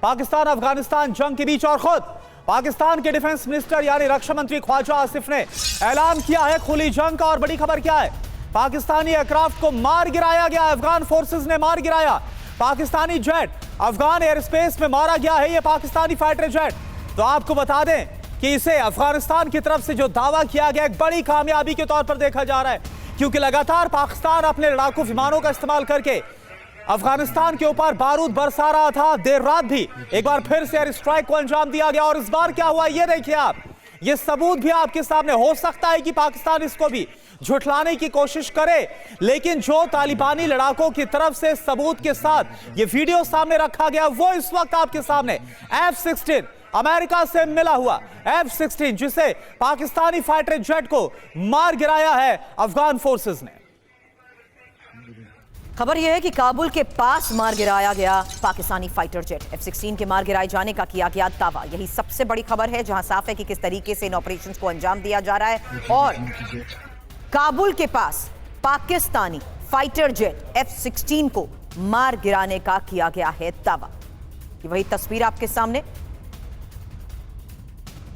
पाकिस्तान अफगानिस्तान जंग के बीच और खुद पाकिस्तान के डिफेंस मिनिस्टर यानी रक्षा मंत्री ख्वाजा आसिफ ने ऐलान किया है खुली जंग का। और बड़ी खबर क्या है, पाकिस्तानी एयरक्राफ्ट को मार गिराया गया। अफगान फोर्सेस ने मार गिराया Pakistani jet, Afghan air space में मारा गया है ये पाकिस्तानी फाइटर जेट। तो आपको बता दें कि इसे अफगानिस्तान की तरफ से जो दावा किया गया एक बड़ी कामयाबी के तौर पर देखा जा रहा है, क्योंकि लगातार पाकिस्तान अपने लड़ाकू विमानों का इस्तेमाल करके अफगानिस्तान के ऊपर बारूद बरसा रहा था। देर रात भी एक बार फिर से एयर स्ट्राइक को अंजाम दिया गया। और इस बार क्या हुआ ये देखिए आप, ये सबूत भी आपके सामने। हो सकता है कि पाकिस्तान इसको भी झुठलाने की कोशिश करे, लेकिन जो तालिबानी लड़ाकों की तरफ से सबूत के साथ ये वीडियो सामने रखा गया वो इस वक्त आपके सामने F-16 अमेरिका से मिला हुआ F-16 जिसे पाकिस्तानी फाइटर जेट को मार गिराया है अफगान फोर्सेस ने। खबर यह है कि काबुल के पास मार गिराया गया पाकिस्तानी फाइटर जेट। F-16 के मार गिराए जाने का किया गया दावा। यही सबसे बड़ी खबर है, जहां साफ है कि किस तरीके से इन ऑपरेशंस को अंजाम दिया जा रहा है। और काबुल के पास पाकिस्तानी फाइटर जेट F-16 को मार गिराने का किया गया है दावा। ये वही तस्वीर आपके सामने,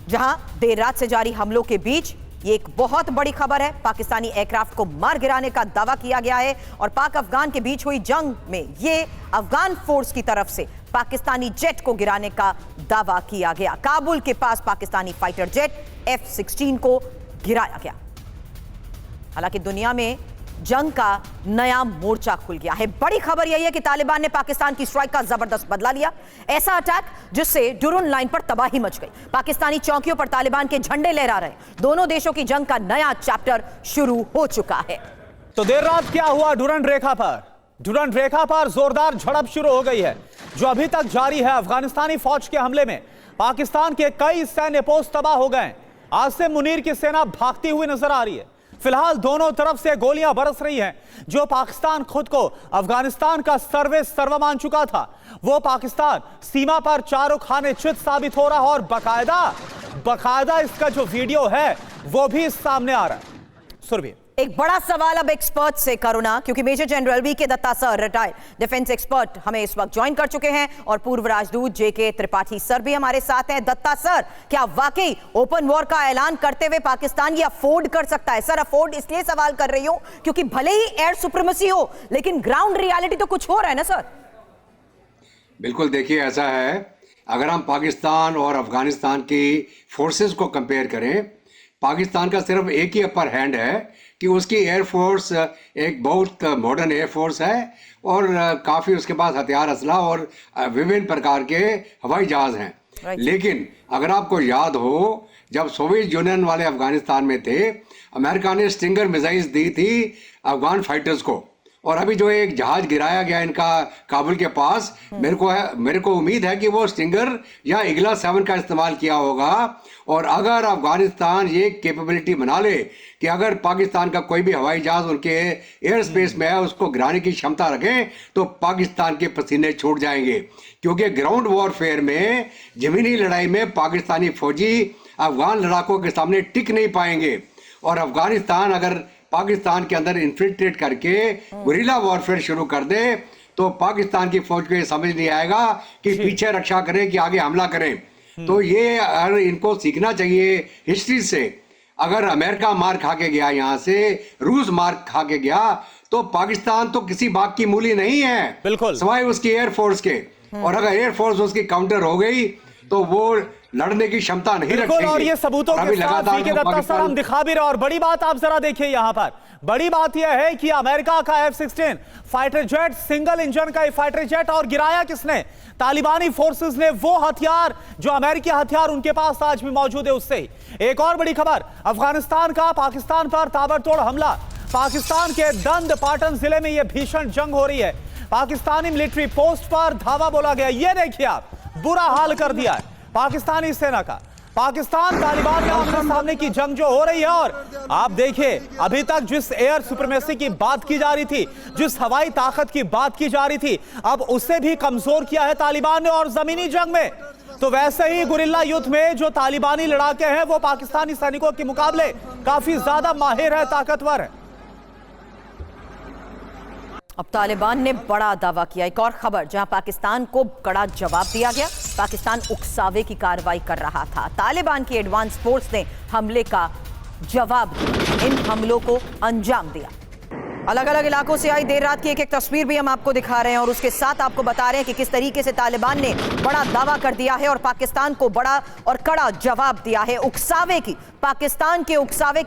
जहां देर रात से जारी हमलों के बीच ये एक बहुत बड़ी खबर है। पाकिस्तानी एयरक्राफ्ट को मार गिराने का दावा किया गया है और पाक अफगान के बीच हुई जंग में ये अफगान फोर्स की तरफ से पाकिस्तानी जेट को गिराने का दावा किया गया। काबुल के पास पाकिस्तानी फाइटर जेट F-16 को गिराया गया। हालांकि दुनिया में जंग का नया मोर्चा खुल गया है। बड़ी खबर यही है कि तालिबान ने पाकिस्तान की स्ट्राइक का जबरदस्त बदला लिया। ऐसा अटैक जिससे डुरुन लाइन पर तबाही मच गई। पाकिस्तानी चौकियों पर तालिबान के झंडे लहरा रहे। दोनों देशों की जंग का नया चैप्टर शुरू हो चुका है। तो देर रात क्या हुआ डुरंड रेखा पर? डुरंड रेखा पर जोरदार झड़प शुरू हो गई है जो अभी तक जारी है। अफगानिस्तानी फौज के हमले में पाकिस्तान के कई सैन्य पोस्ट तबाह हो गए। आसिम मुनीर की सेना भागती हुई नजर आ रही है। फिलहाल दोनों तरफ से गोलियां बरस रही हैं। जो पाकिस्तान खुद को अफगानिस्तान का सर्वा मान चुका था, वो पाकिस्तान सीमा पर चारों खाने चित साबित हो रहा है। और बकायदा इसका जो वीडियो है वो भी सामने आ रहा है। सुरभि, एक बड़ा सवाल अब एक्सपर्ट से करुणा, क्योंकि major general V K. Dutta sir, retired defence expert, हमें इस वक्त ज्वाइन कर चुके हैं और पूर्व राजदूत J.K. त्रिपाठी सर भी हमारे साथ हैं। दत्ता सर, क्या वाकई ओपन वॉर का ऐलान करते हुए पाकिस्तान ये अफोर्ड कर सकता है? सर, अफोर्ड इसलिए सवाल कर रही हूं क्योंकि भले ही एयर सुप्रीमेसी हो, लेकिन ग्राउंड रियलिटी तो कुछ हो रहा है ना सर। बिल्कुल, देखिए ऐसा है, अगर हम पाकिस्तान और अफगानिस्तान की फोर्सेस को कंपेयर करें, पाकिस्तान का सिर्फ एक ही अपर हैंड है कि उसकी एयरफोर्स एक बहुत मॉडर्न एयरफोर्स है और काफ़ी उसके पास हथियार असला और विभिन्न प्रकार के हवाई जहाज़ हैं। लेकिन अगर आपको याद हो, जब सोवियत यूनियन वाले अफगानिस्तान में थे, अमेरिका ने स्टिंगर मिसाइल्स दी थी अफगान फाइटर्स को। और अभी जो एक जहाज गिराया गया इनका काबुल के पास, मेरे को उम्मीद है कि वो स्टिंगर या इगला 7 का इस्तेमाल किया होगा। और अगर अफगानिस्तान ये कैपेबिलिटी बना ले कि अगर पाकिस्तान का कोई भी हवाई जहाज उनके एयर स्पेस में है उसको गिराने की क्षमता रखें, तो पाकिस्तान के पसीने छूट जाएंगे। क्योंकि ग्राउंड वॉरफेयर में, जमीनी लड़ाई में पाकिस्तानी फौजी अफगान लड़ाकों के सामने टिक नहीं पाएंगे। और अफगानिस्तान अगर पाकिस्तान के अंदर इन्फिल्ट्रेट करके गुरिल्ला वॉरफेयर शुरू कर दे, तो पाकिस्तान की फौज को ये समझ नहीं आएगा कि पीछे रक्षा करें कि आगे हमला करें। तो ये इनको सीखना चाहिए हिस्ट्री से। अगर अमेरिका मार खा के गया, यहाँ से रूस मार खा के गया, तो पाकिस्तान तो किसी बाग की मूली नहीं है, बिल्कुल, सिवाय उसकी एयरफोर्स के। और अगर एयरफोर्स उसकी काउंटर हो गई तो वो लड़ने की क्षमता नहीं रखेगी। और ये सबूतों के साथ वी.के. दत्ता सर हम दिखा भी रहे। और बड़ी बात आप जरा देखिए, यहाँ पर बड़ी बात यह है कि अमेरिका का F-16 fighter jet, single engine का फाइटर जेट, और गिराया किसने? तालिबानी फोर्सेस ने। वो हथियार जो अमेरिकी हथियार उनके पास आज भी मौजूद है उससे ही। एक और बड़ी खबर, अफगानिस्तान का पाकिस्तान पर ताबड़तोड़ हमला। पाकिस्तान के दंद पाटन जिले में यह भीषण जंग हो रही है। पाकिस्तानी मिलिट्री पोस्ट पर धावा बोला गया। ये देखिए आप, बुरा हाल कर दिया है पाकिस्तानी सेना का। पाकिस्तान तालिबान में आमने सामने की जंग जो हो रही है। और आप देखिए, अभी तक जिस एयर सुप्रीमेसी की बात की जा रही थी, जिस हवाई ताकत की बात की जा रही थी, अब उसे भी कमजोर किया है तालिबान ने। और जमीनी जंग में तो वैसे ही गुरिल्ला युद्ध में जो तालिबानी लड़ाके हैं वो पाकिस्तानी सैनिकों के मुकाबले काफी ज्यादा माहिर है, ताकतवर है। अब तालिबान ने बड़ा दावा किया। एक और खबर जहां पाकिस्तान को कड़ा जवाब दिया गया। पाकिस्तान उकसावे की कार्रवाई कर रहा था। तालिबान की एडवांस फोर्स ने हमले का जवाब दिया, इन हमलों को अंजाम दिया। अलग अलग इलाकों से आई देर रात की एक एक तस्वीर भी हम आपको दिखा रहे हैं और उसके साथ आपको बता रहे हैं कि किस तरीके से तालिबान ने बड़ा दावा कर दिया है और पाकिस्तान को बड़ा और कड़ा जवाब दिया है। उकसावे की पाकिस्तान उकसावे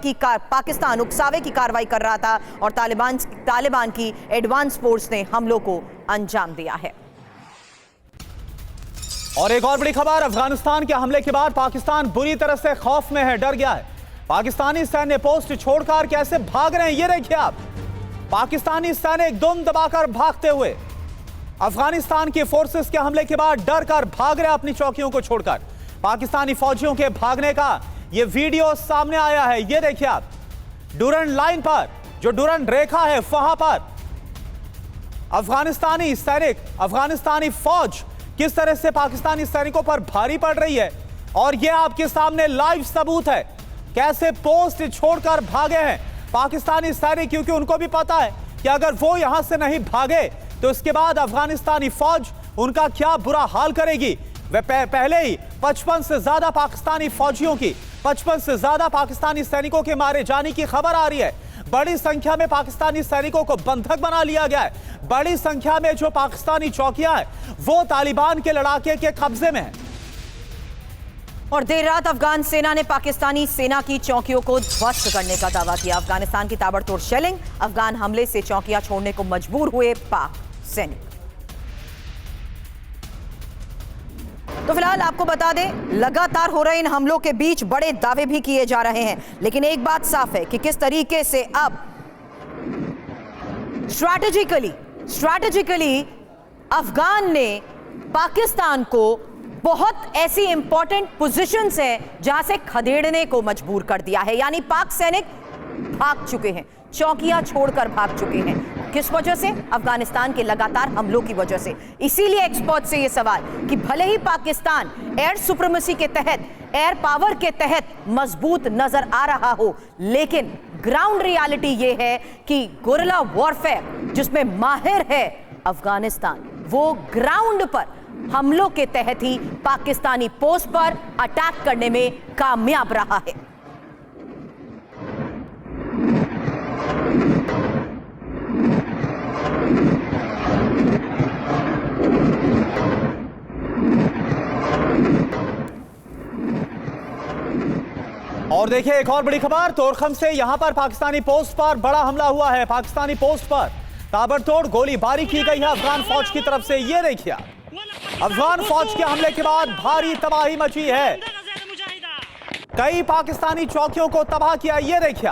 की कार्रवाई कर रहा था और तालिबान की एडवांस फोर्स ने हमलों को अंजाम दिया है। और एक और बड़ी खबर, अफगानिस्तान के हमले के बाद पाकिस्तान बुरी तरह से खौफ में है, डर गया है। पाकिस्तानी सैन्य पोस्ट छोड़कर कैसे भाग रहे हैं, ये देखिए आप। पाकिस्तानी सैनिक दुम दबाकर भागते हुए अफगानिस्तान के फोर्सेस के हमले के बाद डर कर भाग रहे अपनी चौकियों को छोड़कर। पाकिस्तानी फौजियों के भागने का यह वीडियो सामने आया है, यह देखिए आप। डूरन लाइन पर, जो डूरन रेखा है, वहां पर अफगानिस्तानी सैनिक, अफगानिस्तानी फौज किस तरह से पाकिस्तानी सैनिकों पर भारी पड़ रही है और यह आपके सामने लाइव सबूत है कैसे पोस्ट छोड़कर भागे हैं पाकिस्तानी सैनिक, क्योंकि उनको भी पता है कि अगर वो यहां से नहीं भागे तो इसके बाद अफगानिस्तानी फौज उनका क्या बुरा हाल करेगी। वे पहले ही 55 से ज्यादा पाकिस्तानी फौजियों की, 55 से ज्यादा पाकिस्तानी सैनिकों के मारे जाने की खबर आ रही है। बड़ी संख्या में पाकिस्तानी सैनिकों को बंधक बना लिया गया है। बड़ी संख्या में जो पाकिस्तानी चौकियां हैं वो तालिबान के लड़ाके के कब्जे में है। और देर रात अफगान सेना ने पाकिस्तानी सेना की चौकियों को ध्वस्त करने का दावा किया। अफगानिस्तान की ताबड़तोड़ शेलिंग, अफगान हमले से चौकियां छोड़ने को मजबूर हुए पाक सैनिक। तो फिलहाल आपको बता दें, लगातार हो रहे इन हमलों के बीच बड़े दावे भी किए जा रहे हैं, लेकिन एक बात साफ है कि किस तरीके से अब स्ट्रैटेजिकली अफगान ने पाकिस्तान को बहुत ऐसी इंपॉर्टेंट पोजीशंस है जहां से खदेड़ने को मजबूर कर दिया है। यानी पाक सैनिक भाग चुके हैं, चौकियां छोड़कर भाग चुके हैं। किस वजह से? अफगानिस्तान के लगातार हमलों की वजह से। इसीलिए एक्सपर्ट से यह सवाल कि भले ही पाकिस्तान एयर सुप्रीमेसी के तहत, एयर पावर के तहत मजबूत नजर आ रहा हो, लेकिन ग्राउंड रियलिटी यह है कि गुरिल्ला वॉरफेयर जिसमें माहिर है अफगानिस्तान, वो ग्राउंड पर हमलों के तहत ही पाकिस्तानी पोस्ट पर अटैक करने में कामयाब रहा है। और देखिए एक और बड़ी खबर, तोरखम से यहां पर पाकिस्तानी पोस्ट पर बड़ा हमला हुआ है। पाकिस्तानी पोस्ट पर ताबड़तोड़ गोलीबारी की गई है अफगान फौज की तरफ से। ये देखिए, अफगान फौज के हमले के बाद भारी तबाही मची है, कई पाकिस्तानी चौकियों को तबाह किया। ये देखिए,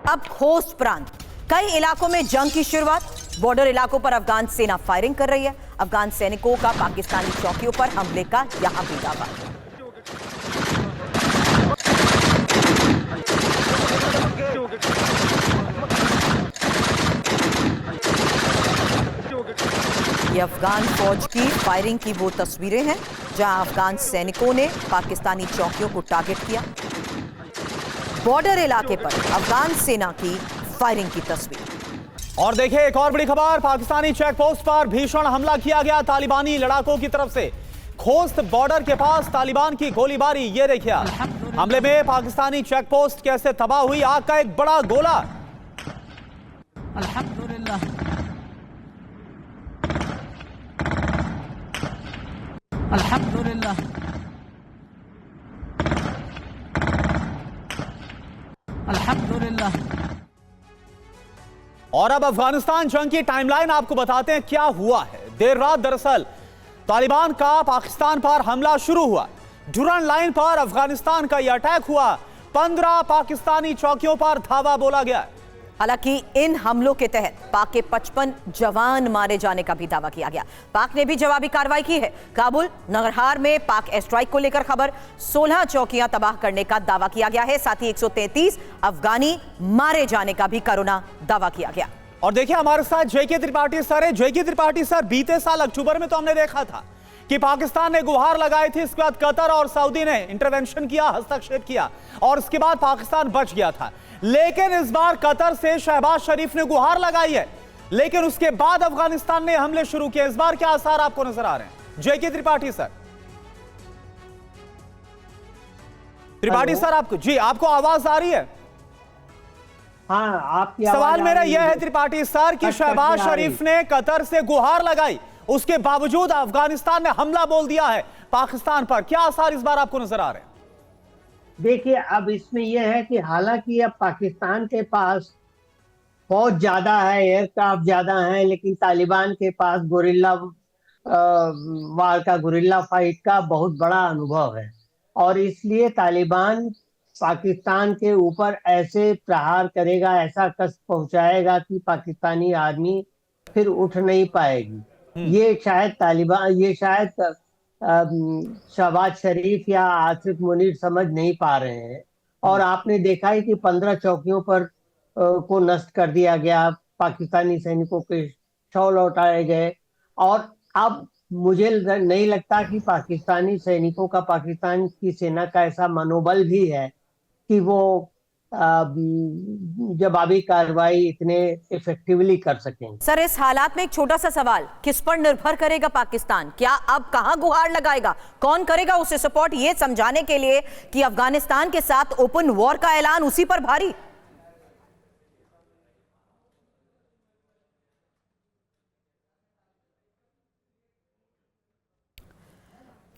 अब खोस्त प्रांत, कई इलाकों में जंग की शुरुआत। बॉर्डर इलाकों पर अफगान सेना फायरिंग कर रही है। अफगान सैनिकों का पाकिस्तानी चौकियों पर हमले का यहां भी दावा। ये अफगान फौज की फायरिंग की वो तस्वीरें हैं जहां अफगान सैनिकों ने पाकिस्तानी चौकियों को टारगेट किया। बॉर्डर इलाके पर अफगान सेना की फायरिंग की तस्वीर। और देखिए एक और बड़ी खबर, पाकिस्तानी चेक पोस्ट पर भीषण हमला किया गया तालिबानी लड़ाकों की तरफ से। खोस्त बॉर्डर के पास तालिबान की गोलीबारी। ये देखिए, हमले में पाकिस्तानी चेक पोस्ट कैसे तबाह हुई। आग का एक बड़ा गोला। अल्हम्दुलिल्लाह, अल्हम्दुलिल्लाह, अल्हम्दुलिल्लाह। और अब अफगानिस्तान जंग की टाइमलाइन आपको बताते हैं क्या हुआ है। देर रात दरअसल तालिबान का पाकिस्तान पर हमला शुरू हुआ। डूरन लाइन पर अफगानिस्तान का यह अटैक हुआ। 15 पाकिस्तानी चौकियों पर धावा बोला गया। हालांकि इन हमलों के तहत पाक के 55 जवान मारे जाने का भी दावा किया गया। पाक ने भी जवाबी कार्रवाई की है। काबुल नगरहार में पाक एयर स्ट्राइक को लेकर खबर, 16 चौकियां तबाह करने का दावा किया गया है। साथ ही 133 अफगानी मारे जाने का भी कोरोना दावा किया गया। और देखिए हमारे साथ जेके त्रिपाठी सर है। जेके त्रिपाठी सर, बीते साल अक्टूबर में तो हमने देखा था कि पाकिस्तान ने गुहार लगाई थी, इसके बाद कतर और सऊदी ने इंटरवेंशन किया, हस्तक्षेप किया और उसके बाद पाकिस्तान बच गया था। लेकिन इस बार कतर से शहबाज शरीफ ने गुहार लगाई है, लेकिन उसके बाद अफगानिस्तान ने हमले शुरू किए। इस बार क्या आसार आपको नजर आ रहे हैं जेके त्रिपाठी सर? त्रिपाठी सर आपको, जी आपको आवाज आ रही है? हाँ, आपकी सवाल मेरा यह है त्रिपाठी सर कि शहबाज शरीफ ने कतर से गुहार लगाई, उसके बावजूद अफगानिस्तान ने हमला बोल दिया है पाकिस्तान पर। क्या आसार इस बार आपको नजर आ रहे हैं? देखिए, अब इसमें यह है कि हालांकि अब पाकिस्तान के पास फौज ज्यादा है, एयरक्राफ्ट ज्यादा है, लेकिन तालिबान के पास गोरिल्ला वार का, गोरिल्ला फाइट का बहुत बड़ा अनुभव है और इसलिए तालिबान पाकिस्तान के ऊपर ऐसे प्रहार करेगा, ऐसा कष्ट पहुंचाएगा कि पाकिस्तानी आर्मी फिर उठ नहीं पाएगी। ये शायद तालिबान, ये शायद शहबाज शरीफ या आसिफ मुनीर समझ नहीं पा रहे हैं। और आपने देखा ही कि 15 चौकियों पर को नष्ट कर दिया गया, पाकिस्तानी सैनिकों के शव लौटाए गए और अब मुझे नहीं लगता कि पाकिस्तानी सैनिकों का, पाकिस्तान की सेना का ऐसा मनोबल भी है कि वो जवाबी कार्रवाई इतने इफेक्टिवली कर सकें। सर, इस हालात में एक छोटा सा सवाल, किस पर निर्भर करेगा पाकिस्तान? क्या अब कहां गुहार लगाएगा, कौन करेगा उसे सपोर्ट, ये समझाने के लिए कि अफगानिस्तान के साथ ओपन वॉर का ऐलान उसी पर भारी?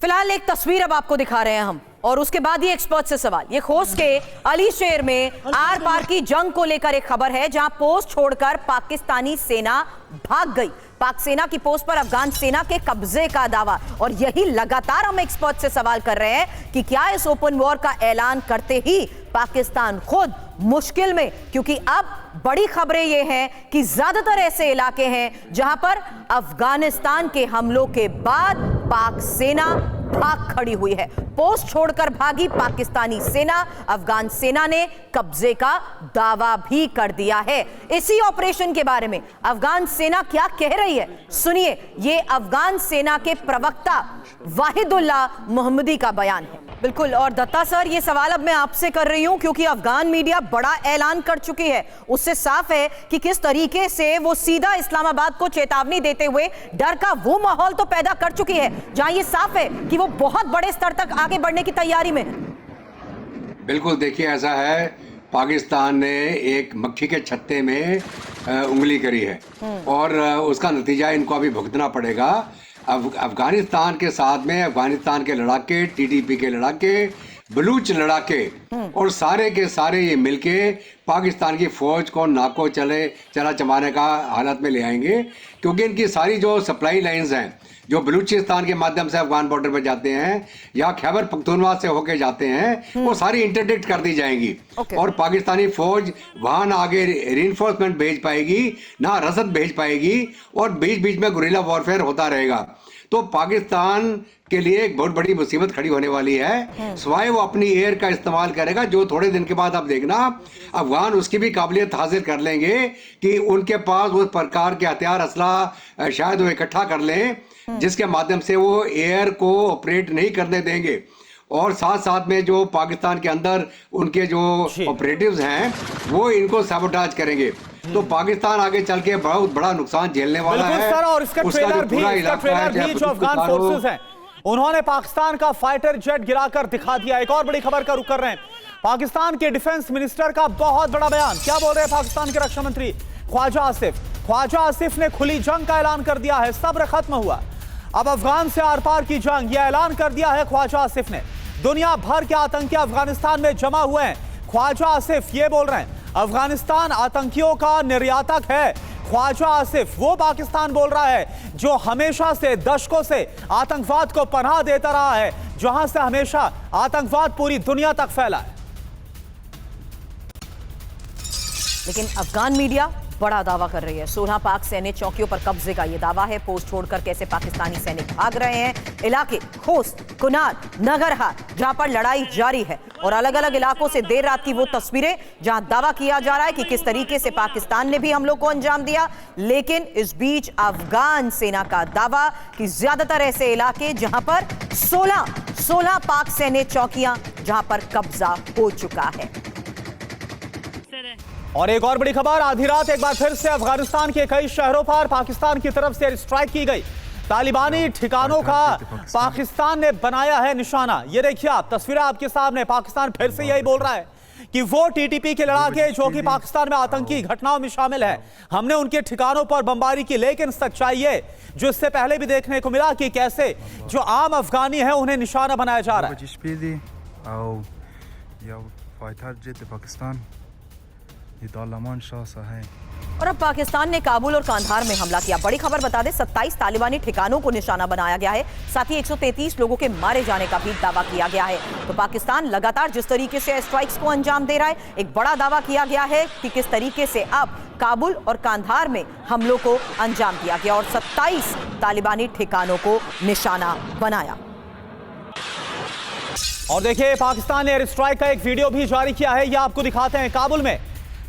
फिलहाल एक तस्वीर अब आपको दिखा रहे हैं हम और उसके बाद ये एक्सपर्ट से सवाल। ये खोस्ट के अली शेर में आर पार की जंग को लेकर एक खबर है जहां पोस्ट छोड़कर पाकिस्तानी सेना भाग गई। पाक सेना की पोस्ट पर अफगान सेना के कब्जे का दावा, और यही लगातार हम एक्सपर्ट से सवाल कर रहे हैं कि क्या इस ओपन वॉर का ऐलान करते ही पाकिस्तान खुद मुश्किल में? क्योंकि अब बड़ी खबरें ये हैं कि ज्यादातर ऐसे इलाके हैं जहां पर अफगानिस्तान के हमलों के बाद पाक सेना भाग खड़ी हुई है। पोस्ट छोड़कर भागी पाकिस्तानी सेना, अफगान सेना ने कब्जे का दावा भी कर दिया है। इसी ऑपरेशन के बारे में अफगान सेना क्या कह रही है, सुनिए। ये अफगान सेना के प्रवक्ता वाहिदुल्लाह मोहम्मदी का बयान है। बिल्कुल, और दत्ता सर, ये सवाल अब मैं आपसे कर रही हूं क्योंकि अफगान मीडिया बड़ा ऐलान कर चुकी है। उससे साफ है कि किस तरीके से वो सीधा इस्लामाबाद को चेतावनी देते हुए डर का वो माहौल तो पैदा कर चुकी है जहां ये साफ है कि वो बहुत बड़े स्तर तक आगे बढ़ने की तैयारी में। बिल्कुल, देखिए ऐसा है, पाकिस्तान ने एक मक्खी के छत्ते में उंगली करी है और उसका नतीजा इनको अभी भुगतना पड़ेगा। अफगानिस्तान के साथ में अफगानिस्तान के लड़ाके, टीटीपी के लड़ाके, बलूच लड़ाके और सारे के सारे ये मिलके पाकिस्तान की फौज को नाको चला चबाने का हालत में ले आएंगे, क्योंकि इनकी सारी जो सप्लाई लाइंस हैं जो बलूचिस्तान के माध्यम से अफगान बॉर्डर पर जाते हैं या खैबर पख्तूनख्वा से होके जाते हैं, वो सारी इंटरडिक्ट कर दी जाएंगी और पाकिस्तानी फौज वहां ना आगे रीइंफोर्समेंट भेज पाएगी, ना रसद भेज पाएगी और बीच बीच में गुरिल्ला वॉरफेयर होता रहेगा। तो पाकिस्तान के लिए एक बहुत बड़ी मुसीबत खड़ी होने वाली है। सिवाय वो अपनी एयर का इस्तेमाल करेगा, जो थोड़े दिन के बाद आप देखना अफगान उसकी भी काबिलियत हासिल कर लेंगे कि उनके पास उस प्रकार के हथियार, असला शायद वो इकट्ठा कर लें जिसके माध्यम से वो एयर को ऑपरेट नहीं करने देंगे। और साथ साथ में जो पाकिस्तान के अंदर उनके जो ऑपरेटिव्स हैं वो इनको सबोटाज करेंगे। तो पाकिस्तान आगे चल के बहुत बड़ा नुकसान झेलने वाला है। सर, और इसका ट्रेलर भी जो अफगान फोर्सेस हैं उन्होंने पाकिस्तान का फाइटर जेट गिराकर दिखा दिया। एक और बड़ी खबर का रुख कर रहे हैं, पाकिस्तान के डिफेंस मिनिस्टर का बहुत बड़ा बयान। क्या बोल रहे हैं पाकिस्तान के रक्षा मंत्री ख्वाजा आसिफ? ख्वाजा आसिफ ने खुली जंग का ऐलान कर दिया है, सब्र खत्म हुआ, अब अफगान से आर पार की जंग, यह ऐलान कर दिया है ख्वाजा आसिफ ने। दुनिया भर के आतंकी अफगानिस्तान में जमा हुए हैं। ख्वाजा आसिफ ये बोल रहे हैं अफगानिस्तान आतंकियों का निर्यातक है। ख्वाजा आसिफ वो पाकिस्तान बोल रहा है जो हमेशा से, दशकों से आतंकवाद को पनाह देता रहा है, जहां से हमेशा आतंकवाद पूरी दुनिया तक फैला है। लेकिन अफगान मीडिया बड़ा दावा कर रही है। 16 पाक सैन्य चौकियों पर कब्जे का ये दावा है। पोस्ट छोड़कर कैसे पाकिस्तानी सैनिक भाग रहे हैं। इलाके खोस्त, कुनार, नगरहार जहां पर लड़ाई जारी है और अलग अलग इलाकों से देर रात की वो तस्वीरें जहां दावा किया जा रहा है कि किस तरीके से पाकिस्तान ने भी हमलों को अंजाम दिया। लेकिन इस बीच अफगान सेना का दावा कि ज्यादातर ऐसे इलाके जहां पर 16 पाक सैन्य चौकियां जहां पर कब्जा हो चुका है। और एक और बड़ी खबर, आधी रात एक बार फिर से अफगानिस्तान के कई शहरों पर पाकिस्तान की तरफ से स्ट्राइक की गई। तालिबानी ठिकानों का पाकिस्तान ने बनाया है निशाना। ये देखिए आप, तस्वीरें आपके सामने। पाकिस्तान फिर से यही बोल रहा है कि वो टीटीपी के लड़ाके जो कि पाकिस्तान में आतंकी घटनाओं में शामिल है, हमने उनके ठिकानों पर बमबारी की। लेकिन सच्चाई ये जो इससे पहले भी देखने को मिला कि कैसे जो आम अफगानी है उन्हें निशाना बनाया जा रहा है। और अब पाकिस्तान ने काबुल और कांधार में हमला किया। बड़ी खबर बता दें, 27 तालिबानी ठिकानों को निशाना बनाया गया है। साथ ही 133 लोगों के मारे जाने का भी दावा किया गया है। तो पाकिस्तान लगातार जिस तरीके से स्ट्राइक्स को अंजाम दे रहा है, एक बड़ा दावा किया गया है कि किस तरीके से अब काबुल और कांधार में हमलों को अंजाम दिया गया और 27 तालिबानी ठिकानों को निशाना बनाया। और देखिए, पाकिस्तान ने एयर स्ट्राइक का एक वीडियो भी जारी किया है। यह आपको दिखाते हैं। काबुल में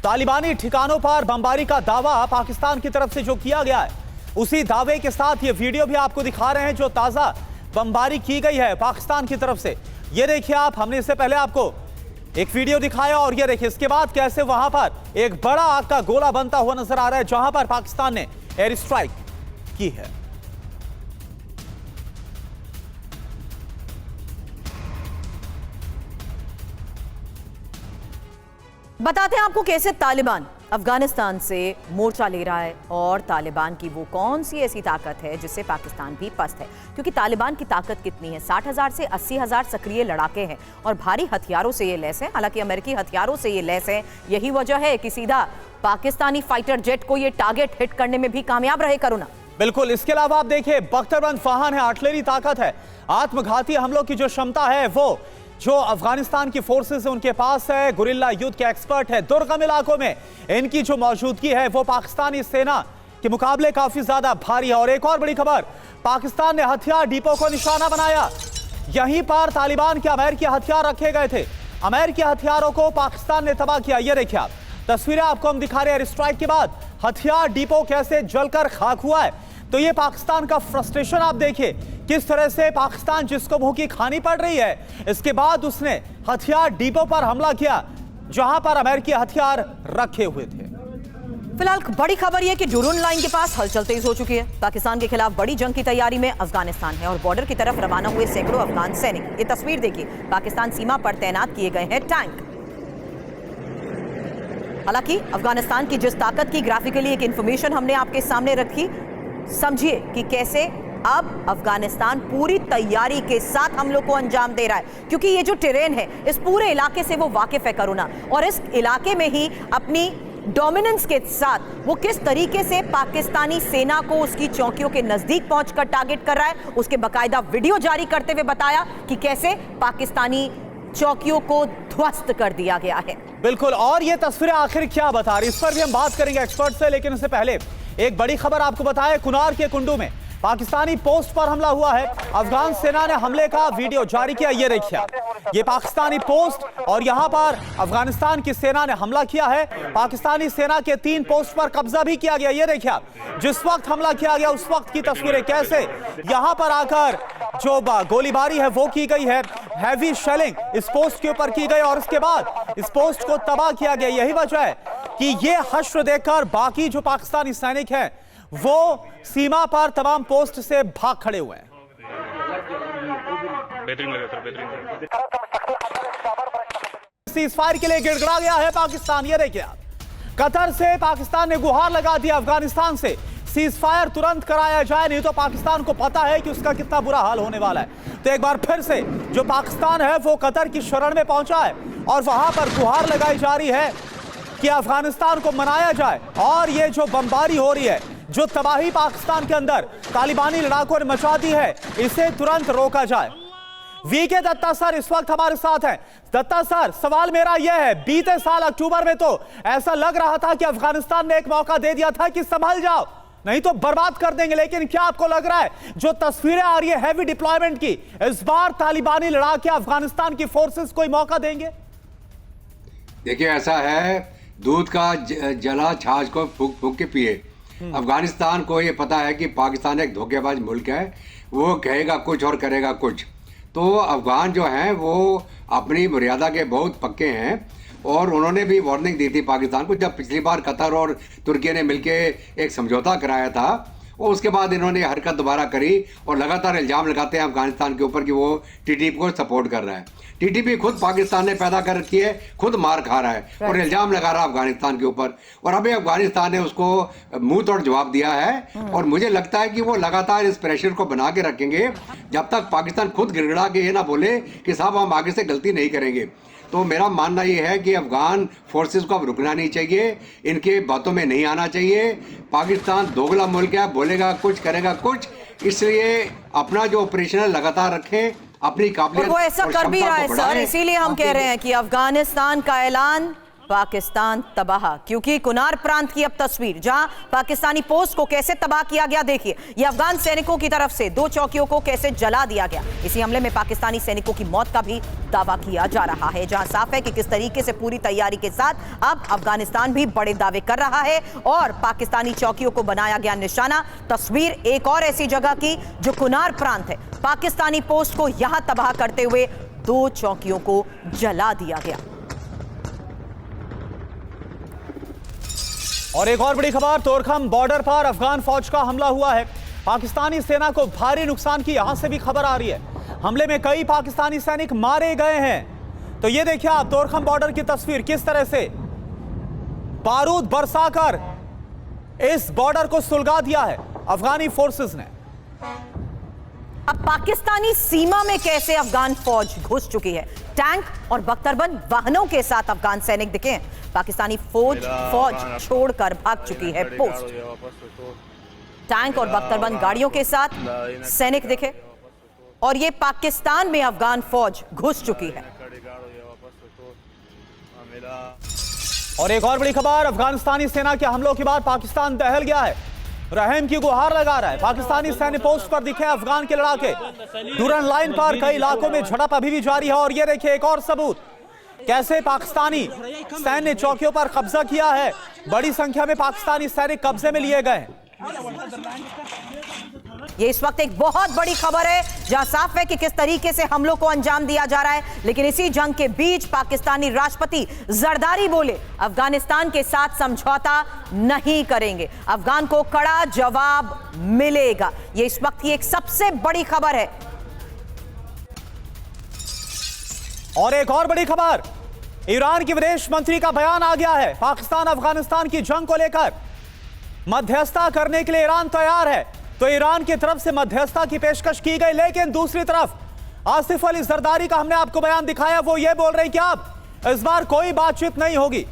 तालिबानी ठिकानों पर बमबारी का दावा पाकिस्तान की तरफ से जो किया गया है, उसी दावे के साथ ये वीडियो भी आपको दिखा रहे हैं जो ताजा बमबारी की गई है पाकिस्तान की तरफ से। ये देखिए आप, हमने इससे पहले आपको एक वीडियो दिखाया और ये देखिए इसके बाद कैसे वहां पर एक बड़ा आग का गोला बनता हुआ नजर आ रहा है जहां पर पाकिस्तान ने एयर स्ट्राइक की है। बताते हैं आपको कैसे तालिबान अफगानिस्तान से मोर्चा ले रहा है और तालिबान की वो कौन सी ऐसी ताकत है जिससे पाकिस्तान भी पस्त है। क्योंकि तालिबान की ताकत कितनी है, 60,000 से 80,000 सक्रिय लड़ाके हैं और भारी हथियारों से ये लैस है। हालांकि अमेरिकी हथियारों से ये लैस है। यही वजह है कि सीधा पाकिस्तानी फाइटर जेट को ये टारगेट हिट करने में भी कामयाब रहे करुणा। बिल्कुल। इसके अलावा आप देखिए, बख्तरबंद वाहन है, आर्टिलरी ताकत है, आत्मघाती हमलों की जो क्षमता है वो जो अफगानिस्तान की फोर्सेस है उनके पास है। गुरिल्ला युद्ध के एक्सपर्ट है। दुर्गम इलाकों में इनकी जो मौजूदगी है वो पाकिस्तानी सेना के मुकाबले काफी ज्यादा भारी है। और एक और बड़ी खबर, पाकिस्तान ने हथियार डिपो को निशाना बनाया। यहीं पर तालिबान के अमेरिकी हथियार रखे गए थे। अमेरिकी हथियारों को पाकिस्तान ने तबाह किया। ये देखिए आप, तस्वीरें आपको हम दिखा रहे हैं। स्ट्राइक के बाद हथियार डिपो कैसे जलकर खाक हुआ है। तो ये पाकिस्तान का फ्रस्ट्रेशन आप देखिए, किस तरह से पाकिस्तान जिसको भूखी खानी पड़ रही है, इसके बाद उसने हथियार डिपो पर हमला किया जहां पर अमेरिकी हथियार रखे हुए थे। फिलहाल बड़ी खबर यह कि डुरून लाइन के पास हलचल तेज हो चुकी है। पाकिस्तान के खिलाफ बड़ी जंग की तैयारी में अफगानिस्तान है और बॉर्डर की तरफ रवाना हुए सैकड़ों अफगान सैनिक। ये तस्वीर देखिए, पाकिस्तान सीमा पर तैनात किए गए हैं टैंक। हालांकि अफगानिस्तान की जिस ताकत की ग्राफिकली एक इंफॉर्मेशन हमने आपके सामने रखी, समझिए कि कैसे अब अफगानिस्तान पूरी तैयारी के साथ हमलों को अंजाम दे रहा है। क्योंकि ये जो टेरेन है, इस पूरे इलाके से वो वाकिफ है करुणा, और इस इलाके में ही अपनी डोमिनेंस के साथ वो किस तरीके से पाकिस्तानी सेना को उसकी चौकियों के नजदीक पहुंचकर टारगेट कर रहा है, उसके बाकायदा वीडियो जारी करते हुए बताया कि कैसे पाकिस्तानी चौकियों को ध्वस्त कर दिया गया है। बिल्कुल। और ये तस्वीरें आखिर क्या बता रही, इस पर भी हम बात करेंगे एक्सपर्ट से। लेकिन उससे पहले एक बड़ी खबर आपको बताएं, कुनार के कुंडू में पाकिस्तानी पोस्ट पर हमला हुआ है। अफगान सेना ने हमले का वीडियो जारी किया। ये देखिए, ये पाकिस्तानी पोस्ट और यहां पर अफगानिस्तान की सेना ने हमला किया है। पाकिस्तानी सेना के 3 पोस्ट पर कब्जा भी किया गया। ये देखिए, जिस वक्त हमला किया गया उस वक्त की तस्वीरें, कैसे यहां पर आकर जो गोलीबारी है वो की गई है। हैवी शेलिंग इस पोस्ट के ऊपर की गई और इसके बाद इस पोस्ट को तबाह किया गया। यही वजह है कि ये हश्र देखकर बाकी जो पाकिस्तानी सैनिक हैं वो सीमा पर तमाम पोस्ट से भाग खड़े हुए हैं। सीजफायर के लिए गिड़गिड़ा गया है पाकिस्तान। ये देखिए, कतर से पाकिस्तान ने गुहार लगा दिया अफगानिस्तान से, सीजफायर तुरंत कराया जाए, नहीं तो पाकिस्तान को पता है कि उसका कितना बुरा हाल होने वाला है। तो एक बार फिर से जो पाकिस्तान है वो कतर की शरण में पहुंचा है और वहां पर गुहार लगाई जा रही है कि अफगानिस्तान को मनाया जाए और ये जो बमबारी हो रही है, जो तबाही पाकिस्तान के अंदर तालिबानी लड़ाकों ने मचा दी है, इसे तुरंत रोका जाए। वीके दत्ता सर इस वक्त हमारे साथ हैं। दत्ता सर, सवाल मेरा यह है, बीते साल अक्टूबर में तो ऐसा लग रहा था कि अफगानिस्तान ने एक मौका दे दिया था कि संभल जाओ, नहीं तो बर्बाद कर देंगे, लेकिन क्या आपको लग रहा है जो तस्वीरें आ रही है हैवी डिप्लॉयमेंट की, इस बार तालिबानी लड़ाके अफगानिस्तान की फोर्सेस कोई मौका देंगे? देखिए, ऐसा है, दूध का जला छाछ को फूक फूक के पिए। अफगानिस्तान को ये पता है कि पाकिस्तान एक धोखेबाज मुल्क है, वो कहेगा कुछ और करेगा कुछ। तो अफगान जो हैं वो अपनी मर्यादा के बहुत पक्के हैं, और उन्होंने भी वार्निंग दी थी पाकिस्तान को जब पिछली बार कतर और तुर्की ने मिलके एक समझौता कराया था, और उसके बाद इन्होंने हरकत दोबारा करी और लगातार इल्ज़ाम लगाते हैं अफगानिस्तान के ऊपर कि वो टीटीपी को सपोर्ट कर रहा है। टीटीपी खुद पाकिस्तान ने पैदा कर रखी है, खुद मार खा रहा है और इल्ज़ाम लगा रहा है अफगानिस्तान के ऊपर, और अभी अफगानिस्तान ने उसको मुंह तोड़ जवाब दिया है। और मुझे लगता है कि वो लगातार इस प्रेशर को बना के रखेंगे जब तक पाकिस्तान खुद गिड़गिड़ा के ये ना बोले कि साहब हम आगे से गलती नहीं करेंगे। तो मेरा मानना ये है कि अफगान फोर्सेस को अब रुकना नहीं चाहिए, इनके बातों में नहीं आना चाहिए। पाकिस्तान दोगला मुल्क है, बोलेगा कुछ करेगा कुछ, इसलिए अपना जो ऑपरेशन है लगातार रखें, अपनी काबिलियत वो ऐसा कर भी रहा है सर, इसीलिए हम कह रहे हैं कि अफगानिस्तान का ऐलान, पाकिस्तान तबाह। क्योंकि कुनार प्रांत की अब तस्वीर जहां पाकिस्तानी पोस्ट को कैसे तबाह किया गया, देखिए ये अफगान सैनिकों की तरफ से 2 चौकियों को कैसे जला दिया गया। इसी हमले में पाकिस्तानी सैनिकों की मौत का भी दावा किया जा रहा है, जहां साफ है कि किस तरीके से पूरी तैयारी के साथ अब अफगानिस्तान भी बड़े दावे कर रहा है और पाकिस्तानी चौकियों को बनाया गया निशाना। तस्वीर एक और ऐसी जगह की जो कुनार प्रांत है, पाकिस्तानी पोस्ट को यहां तबाह करते हुए 2 चौकियों को जला दिया गया। और एक और बड़ी खबर, तोरखम बॉर्डर पर अफगान फौज का हमला हुआ है, पाकिस्तानी सेना को भारी नुकसान की यहां से भी खबर आ रही है। हमले में कई पाकिस्तानी सैनिक मारे गए हैं। तो ये देखिए आप तोरखम बॉर्डर की तस्वीर, किस तरह से बारूद बरसाकर इस बॉर्डर को सुलगा दिया है अफगानी फोर्सेस ने। अब पाकिस्तानी सीमा में कैसे अफगान फौज घुस चुकी है, टैंक और बख्तरबंद वाहनों के साथ अफगान सैनिक दिखे हैं। पाकिस्तानी फौज छोड़कर भाग चुकी है पोस्ट, टैंक और बख्तरबंद गाड़ियों के साथ सैनिक दिखे, और ये पाकिस्तान में अफगान फौज घुस चुकी है। और एक और बड़ी खबर, अफगानिस्तानी सेना के हमलों के बाद पाकिस्तान दहल गया है, रहम की गुहार लगा रहा है। पाकिस्तानी सैन्य पोस्ट पर दिखे अफगान के लड़ाके, डूरन लाइन पर कई इलाकों में झड़प अभी भी जारी है। और ये देखिए एक और सबूत, कैसे पाकिस्तानी सैन्य चौकियों पर कब्जा किया है, बड़ी संख्या में पाकिस्तानी सैनिक कब्जे में लिए गए हैं। ये इस वक्त एक बहुत बड़ी खबर है जहां साफ है कि किस तरीके से हमलों को अंजाम दिया जा रहा है। लेकिन इसी जंग के बीच पाकिस्तानी राष्ट्रपति जरदारी बोले अफगानिस्तान के साथ समझौता नहीं करेंगे, अफगान को कड़ा जवाब मिलेगा। ये इस वक्त की एक सबसे बड़ी खबर है। और एक और बड़ी खबर, ईरान की विदेश मंत्री का बयान आ गया है, पाकिस्तान अफगानिस्तान की जंग को लेकर मध्यस्थता करने के लिए ईरान तैयार है। तो ईरान की तरफ से मध्यस्थता की पेशकश की गई, लेकिन दूसरी तरफ आसिफ अली जरदारी का हमने आपको बयान दिखाया, वो ये बोल रहे हैं कि अब इस बार कोई बातचीत नहीं होगी।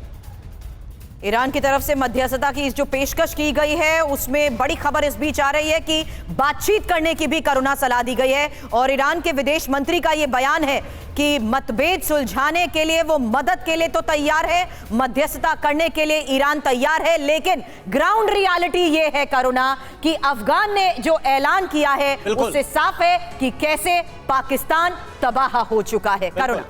ईरान की तरफ से मध्यस्थता की जो पेशकश की गई है उसमें बड़ी खबर इस बीच आ रही है कि बातचीत करने की भी करुणा सलाह दी गई है। और ईरान के विदेश मंत्री का यह बयान है कि मतभेद सुलझाने के लिए वो मदद के लिए तो तैयार है, मध्यस्थता करने के लिए ईरान तैयार है, लेकिन ग्राउंड रियलिटी ये है करुणा कि अफगान ने जो ऐलान किया है उससे साफ है कि कैसे पाकिस्तान तबाह हो चुका है। करुणा।